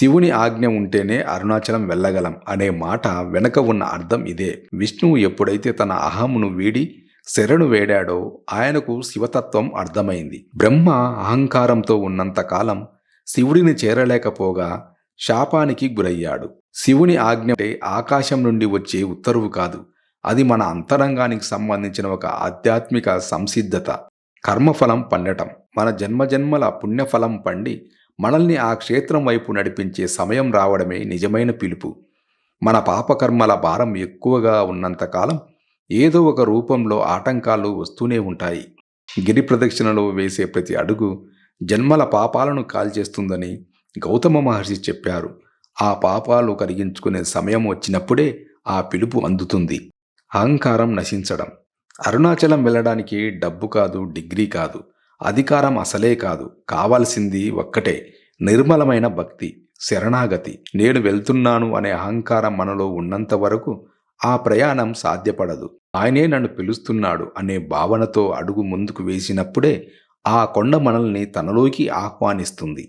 శివుని ఆజ్ఞ ఉంటేనే అరుణాచలం వెళ్ళగలం అనే మాట వెనక ఉన్న అర్థం ఇదే. విష్ణువు ఎప్పుడైతే తన అహమును వీడి శరణు వేడాడో ఆయనకు శివతత్వం అర్థమైంది. బ్రహ్మ అహంకారంతో ఉన్నంతకాలం శివుడిని చేరలేకపోగా శాపానికి గురయ్యాడు. శివుని ఆజ్ఞ అంటే ఆకాశం నుండి వచ్చే ఉత్తర్వు కాదు. అది మన అంతరంగానికి సంబంధించిన ఒక ఆధ్యాత్మిక సంసిద్ధత. కర్మఫలం పండటం, మన జన్మజన్మల పుణ్యఫలం పండి మనల్ని ఆ క్షేత్రం వైపు నడిపించే సమయం రావడమే నిజమైన పిలుపు. మన పాపకర్మల భారం ఎక్కువగా ఉన్నంతకాలం ఏదో ఒక రూపంలో ఆటంకాలు వస్తూనే ఉంటాయి. గిరి ప్రదక్షిణలో వేసే ప్రతి అడుగు జన్మల పాపాలను కాల్చేస్తుందని గౌతమ మహర్షి చెప్పారు. ఆ పాపాలు కరిగించుకునే సమయం వచ్చినప్పుడే ఆ పిలుపు అందుతుంది. అహంకారం నశించడం. అరుణాచలం వెళ్ళడానికి డబ్బు కాదు, డిగ్రీ కాదు, అధికారం అసలే కాదు. కావాల్సింది ఒక్కటే, నిర్మలమైన భక్తి, శరణాగతి. నేను వెళ్తున్నాను అనే అహంకారం మనలో ఉన్నంత వరకు ఆ ప్రయాణం సాధ్యపడదు. ఆయనే నన్ను పిలుస్తున్నాడు అనే భావనతో అడుగు ముందుకు వేసినప్పుడే ఆ కొండ మనల్ని తనలోకి ఆహ్వానిస్తుంది.